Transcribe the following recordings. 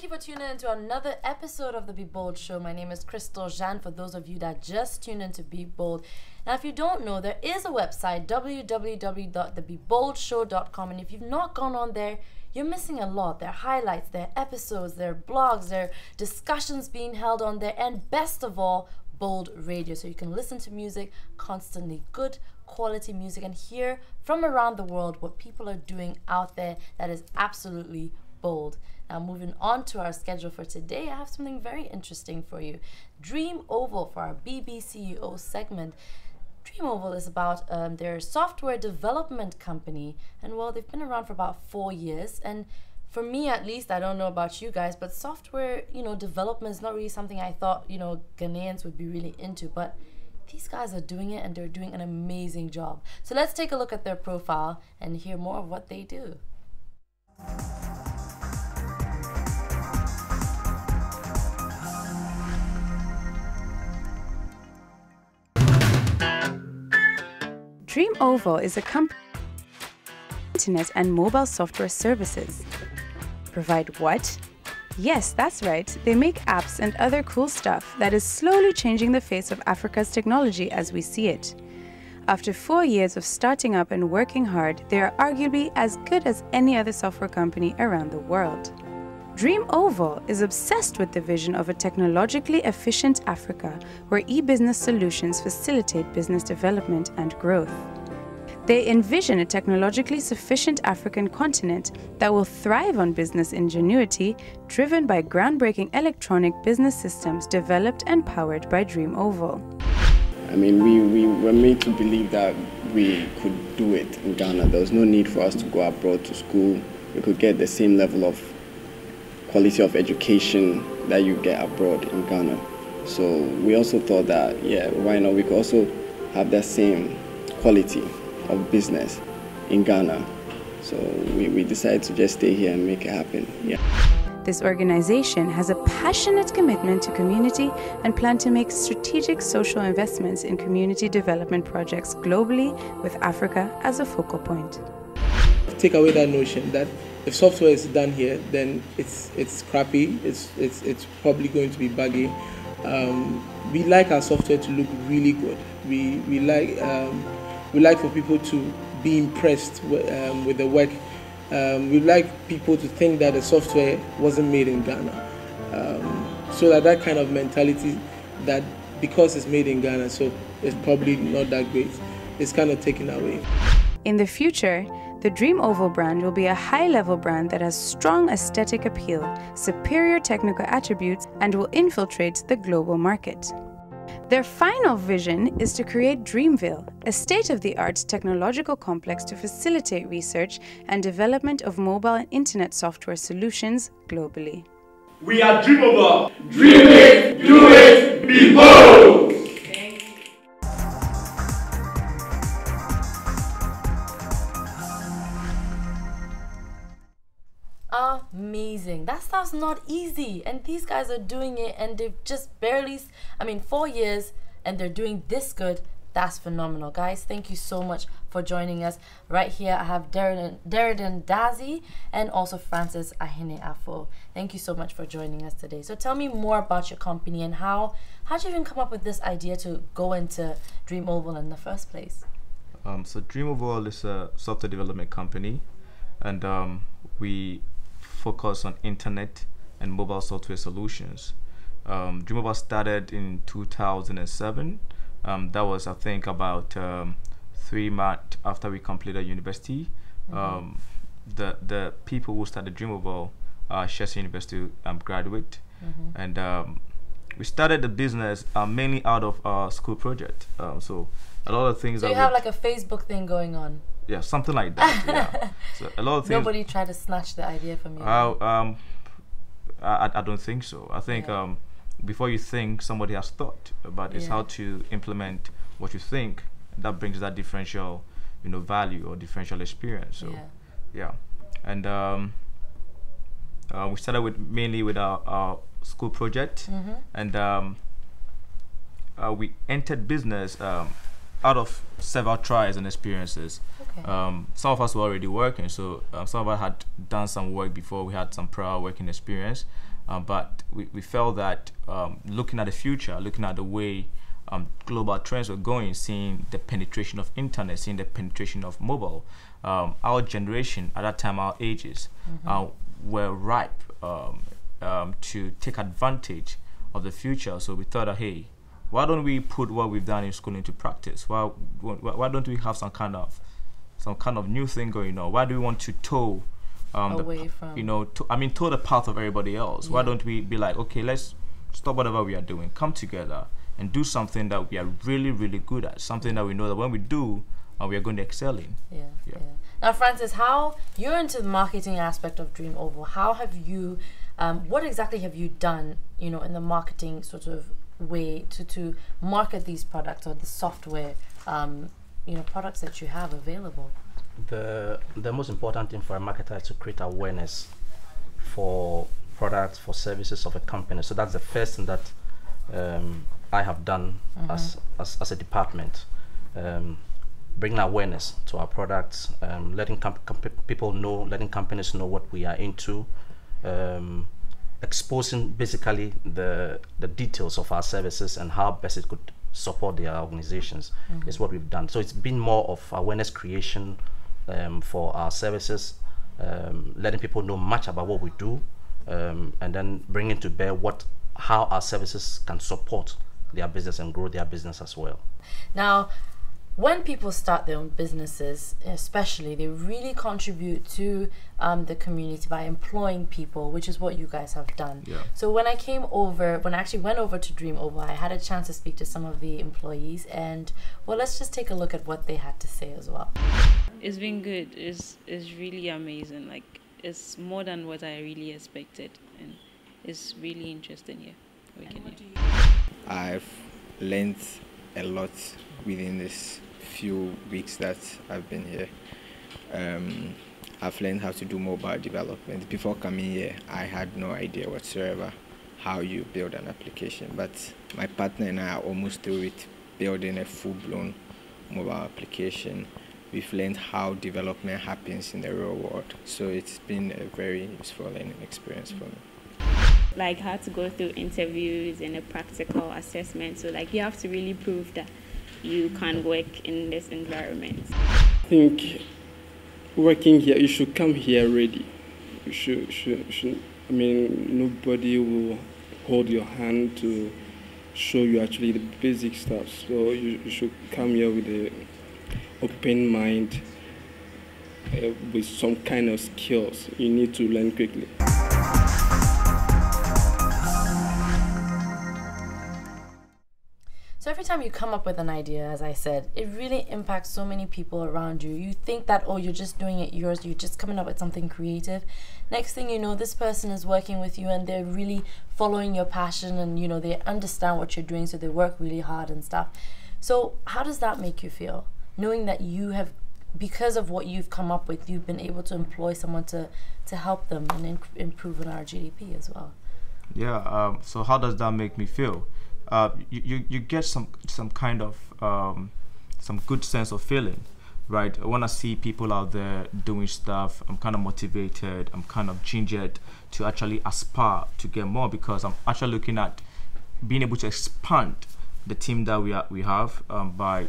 you for tuning in to another episode of the Be Bold Show. My name is Crystal Jean, for those of you that just tuned in to Be Bold. Now, if you don't know, there is a website, www.thebeboldshow.com, and if you've not gone on there, you're missing a lot. There are highlights, there are episodes, there are blogs, there are discussions being held on there, and best of all, Bold Radio, so you can listen to music constantly, good quality music, and hear from around the world what people are doing out there that is absolutely bold. Now, moving on to our schedule for today, I have something very interesting for you. DreamOval for our BBCEO segment. DreamOval is about their software development company, and well, they've been around for about 4 years, and for me at least, I don't know about you guys, but software, development is not really something I thought, Ghanaians would be really into, but these guys are doing it and they're doing an amazing job. So let's take a look at their profile and hear more of what they do. DreamOval is a company internet and mobile software services. Provide what? Yes, that's right. They make apps and other cool stuff that is slowly changing the face of Africa's technology as we see it. After 4 years of starting up and working hard, they are arguably as good as any other software company around the world. DreamOval is obsessed with the vision of a technologically efficient Africa where e-business solutions facilitate business development and growth. They envision a technologically sufficient African continent that will thrive on business ingenuity, driven by groundbreaking electronic business systems developed and powered by DreamOval. I mean, we were made to believe that we could do it in Ghana. There was no need for us to go abroad to school. We could get the same level of quality of education that you get abroad in Ghana. So we also thought that, yeah, why not? We could also have that same quality of business in Ghana. So we decided to just stay here and make it happen. Yeah. This organization has a passionate commitment to community and plan to make strategic social investments in community development projects globally, with Africa as a focal point. Take away that notion that if software is done here, then it's crappy, it's probably going to be buggy. We like our software to look really good. We like for people to be impressed with the work. We like people to think that the software wasn't made in Ghana. So that kind of mentality, that because it's made in Ghana, so it's probably not that great, it's kind of taken away. In the future, the DreamOval brand will be a high-level brand that has strong aesthetic appeal, superior technical attributes, and will infiltrate the global market. Their final vision is to create Dreamville, a state-of-the-art technological complex to facilitate research and development of mobile and internet software solutions globally. We are DreamOval. Dream it, do it, be bold! Amazing. That stuff's not easy, and these guys are doing it, and they've just barely, 4 years, and they're doing this good. That's phenomenal, guys. Thank you so much for joining us. Right here, I have Deridan Dazi and also Francis Ahene Afo. Thank you so much for joining us today. So tell me more about your company and how'd you even come up with this idea to go into DreamOval in the first place? So DreamOval is a software development company, and we focus on internet and mobile software solutions. DreamOval started in 2007. That was, I think, about 3 months after we completed university. The people who started DreamOval are Chelsea University graduate, and we started the business mainly out of our school project. So a lot of things. So you have like a Facebook thing going on. Yeah, something like that. Yeah. So a lot of things. Nobody tried to snatch the idea from you. I don't think so. I think before you think, somebody has thought about this, how to implement what you think. That brings that differential, value or differential experience. So, and we started mainly with our school project, and we entered business out of several trials and experiences. Okay. Some of us were already working, so some of us had done some work before. We had some prior working experience, but we felt that looking at the future, looking at the way global trends were going, seeing the penetration of internet, seeing the penetration of mobile, our generation at that time, our ages, were ripe to take advantage of the future. So we thought that, hey, why don't we put what we've done in school into practice? Why don't we have some kind of new thing going on? Why do we want to toe away from, toe the path of everybody else? Why don't we be like, okay, let's stop whatever we are doing, come together and do something that we are really, really good at, something that we know that when we do, we are going to excel in. Yeah. Now, Francis, how you're into the marketing aspect of DreamOval? How have you, what exactly have you done, in the marketing sort of way to market these products or the software, products that you have available? The most important thing for a marketer is to create awareness for products, for services of a company. So that's the first thing that I have done as a department. Bringing awareness to our products, letting people know, letting companies know what we are into, exposing basically the details of our services and how best it could support their organizations is what we've done. So it's been more of awareness creation for our services, letting people know much about what we do, and then bringing to bear how our services can support their business and grow their business as well. Now, when people start their own businesses, especially, they really contribute to the community by employing people, which is what you guys have done. Yeah. So when I actually went over to DreamOval, I had a chance to speak to some of the employees, and let's just take a look at what they had to say as well. It's been good. It's really amazing. Like, it's more than what I really expected, and it's really interesting here. I've learned a lot within this few weeks that I've been here. I've learned how to do mobile development. Before coming here, I had no idea whatsoever how you build an application, but my partner and I are almost through with building a full-blown mobile application. We've learned how development happens in the real world, so it's been a very useful learning experience for me. Like how to go through interviews and a practical assessment, so like you have to really prove that you can work in this environment. I think working here, you should come here ready. You should nobody will hold your hand to show you actually the basic stuff. So you should come here with an open mind, with some kind of skills you need to learn quickly. So every time you come up with an idea, as I said, it really impacts so many people around you. You think that, you're just doing it yours, you're just coming up with something creative. Next thing you know, this person is working with you and they're really following your passion, and they understand what you're doing, so they work really hard and stuff. So how does that make you feel? Knowing that you have, because of what you've come up with, you've been able to employ someone to help them and improve on our GDP as well. Yeah, so how does that make me feel? You get some kind of some good sense of feeling, right? When I see people out there doing stuff, I'm kind of motivated, I'm kind of gingered to actually aspire to get more, because I'm actually looking at being able to expand the team that we have by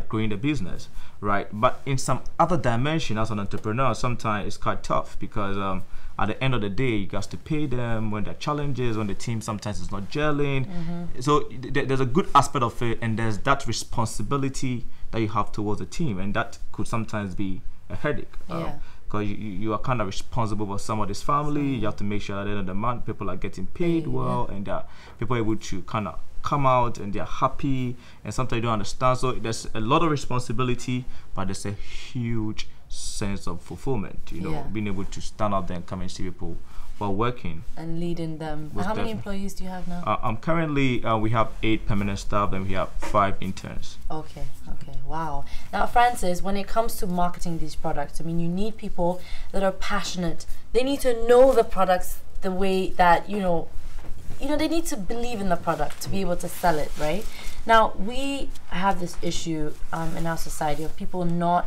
growing the business, right? But in some other dimension, as an entrepreneur, sometimes it's quite tough, because at the end of the day, you got to pay them when there are challenges, when the team sometimes is not gelling. So there's a good aspect of it, and there's that responsibility that you have towards the team, and that could sometimes be a headache. Because you are kind of responsible for somebody's family. You have to make sure at the end of the month people are getting paid well, and people are able to kind of come out and they're happy, and sometimes you don't understand. So there's a lot of responsibility, but there's a huge sense of fulfillment, being able to stand out there and come and see people while working and leading them. How many employees do you have now? Currently we have 8 permanent staff, and we have 5 interns. Okay, wow. Now, Francis, when it comes to marketing these products, you need people that are passionate. They need to know the products the way that they need to believe in the product to be able to sell it, right? Now, we have this issue in our society of people not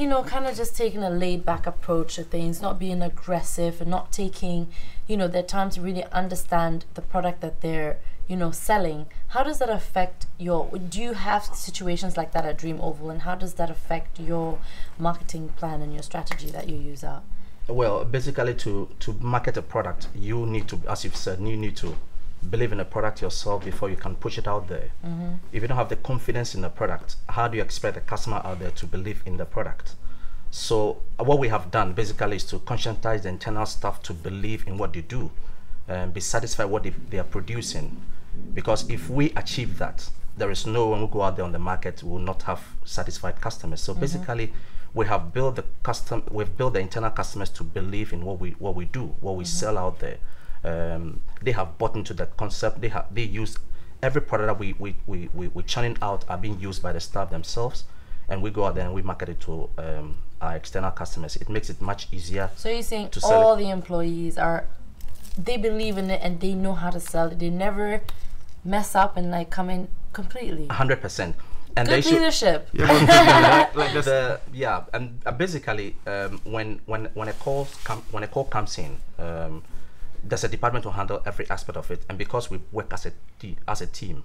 you know, kind of just taking a laid back approach to things, not being aggressive and not taking, you know, their time to really understand the product that they're, you know, selling. How does that affect do you have situations like that at DreamOval, and how does that affect your marketing plan and your strategy that you use out? Well, basically to market a product, you need to, as you've said, you need to believe in a product yourself before you can push it out there. If you don't have the confidence in the product, how do you expect the customer out there to believe in the product? So what we have done basically is to conscientize the internal staff to believe in what they do and be satisfied what they are producing. Because if we achieve that, there is no one who go out there on the market who will not have satisfied customers. So basically, we have built the internal customers to believe in what we do, what we sell out there. They have bought into that concept. They use every product that we churning out are being used by the staff themselves, and we go out there and we market it to our external customers. It makes it much easier. So you're saying to all the employees they believe in it and they know how to sell it. They never mess up and like come in completely. 100%. And good leadership. And basically, when a call comes in, there's a department to handle every aspect of it, and because we work as a team,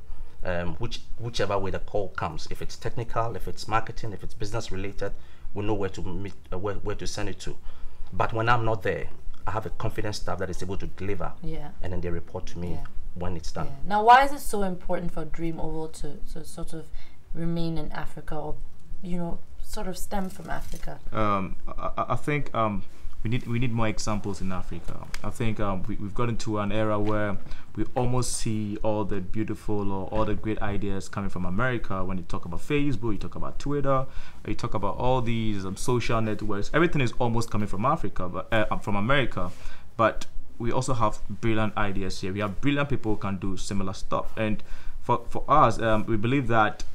whichever way the call comes, if it's technical, if it's marketing, if it's business related, we know where to send it to. But when I'm not there, I have a confident staff that is able to deliver, and then they report to me when it's done. Now, why is it so important for DreamOval to sort of remain in Africa, or, you know, sort of stem from Africa? I think we need more examples in Africa. I think we've gotten to an era where we almost see all the beautiful or all the great ideas coming from America. When you talk about Facebook, you talk about Twitter, you talk about all these social networks, everything is almost coming from Africa, but from America. But we also have brilliant ideas here. We have brilliant people who can do similar stuff. And for us, we believe that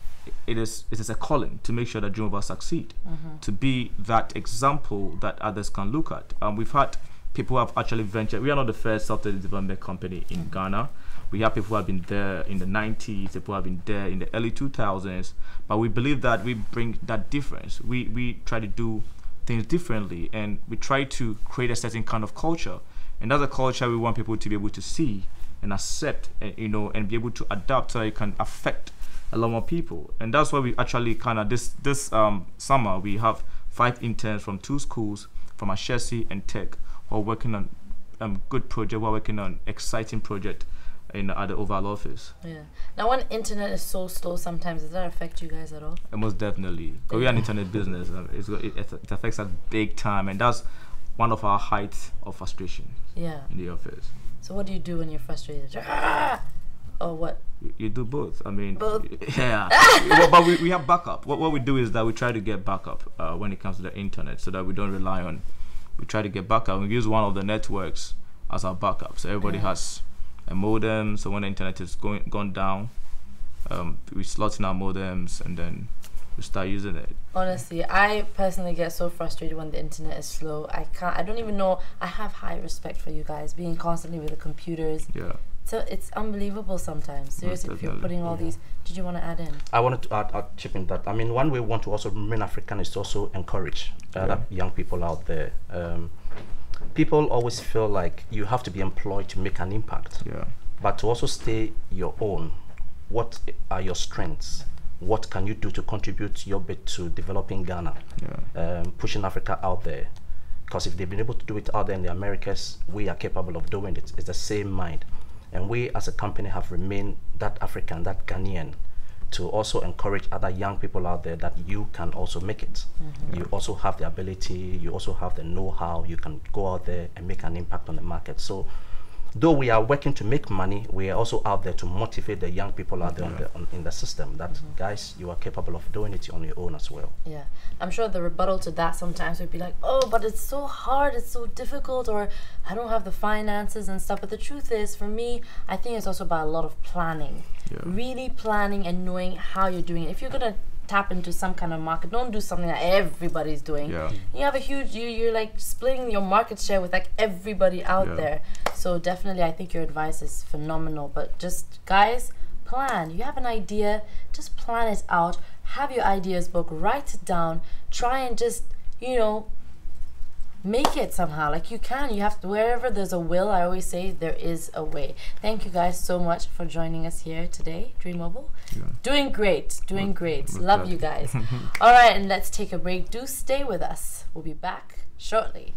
it is a calling to make sure that DreamOval succeed, to be that example that others can look at. We've had people who have actually ventured. We are not the first software development company in Ghana. We have people who have been there in the 90s, people who have been there in the early 2000s, but we believe that we bring that difference. We try to do things differently, and we try to create a certain kind of culture. And that's a culture we want people to be able to see and accept, and, you know, and be able to adapt so it can affect a lot more people. And that's why we actually kind of this summer we have 5 interns from 2 schools, from Ashesi and Tech, who are working on good project. We're working on exciting project at the Oval Office. Yeah. Now, when internet is so slow, sometimes does that affect you guys at all? Most definitely. Because we are an internet business, it affects us big time, and that's one of our heights of frustration. In the office. So what do you do when you're frustrated? Or what? You do both. I mean, both. Yeah. But we have backup. What we do is that we try to get backup when it comes to the internet, so that we don't rely on. We try to get backup. We use one of the networks as our backup, so everybody has a modem. So when the internet is gone down, we slot in our modems and then we start using it. Honestly, I personally get so frustrated when the internet is slow. I don't even know. I have high respect for you guys being constantly with the computers. Yeah. So it's unbelievable sometimes. Seriously, if you're putting all these. Did you want to add in? I wanted to add chip in that. I mean, one way we want to also remain African is to also encourage other young people out there. People always feel like you have to be employed to make an impact. Yeah. But to also stay your own, what are your strengths? What can you do to contribute your bit to developing Ghana, pushing Africa out there? Because if they've been able to do it out there in the Americas, we are capable of doing it. It's the same mind. And we as a company have remained that African, that Ghanaian, to also encourage other young people out there that you can also make it. You also have the ability, you also have the know-how, you can go out there and make an impact on the market. So though we are working to make money, we are also out there to motivate the young people out there in the system that, guys, you are capable of doing it on your own as well. Yeah, I'm sure the rebuttal to that sometimes would be like, oh, but it's so hard, it's so difficult, or I don't have the finances and stuff. But the truth is, for me, I think it's also about a lot of planning. Really planning and knowing how you're doing it. If you're going to tap into some kind of market, don't do something that everybody's doing. You have a huge, you're like splitting your market share with like everybody out there. So definitely I think your advice is phenomenal. But just guys, plan. You have an idea, just plan it out. have your ideas book, write it down, try and just, you know, make it somehow. Like, you can, you have to, wherever there's a will, I always say there is a way. Thank you guys so much for joining us here today, DreamOval. Yeah. Doing great. Love you guys. All right, and let's take a break. Do stay with us. We'll be back shortly.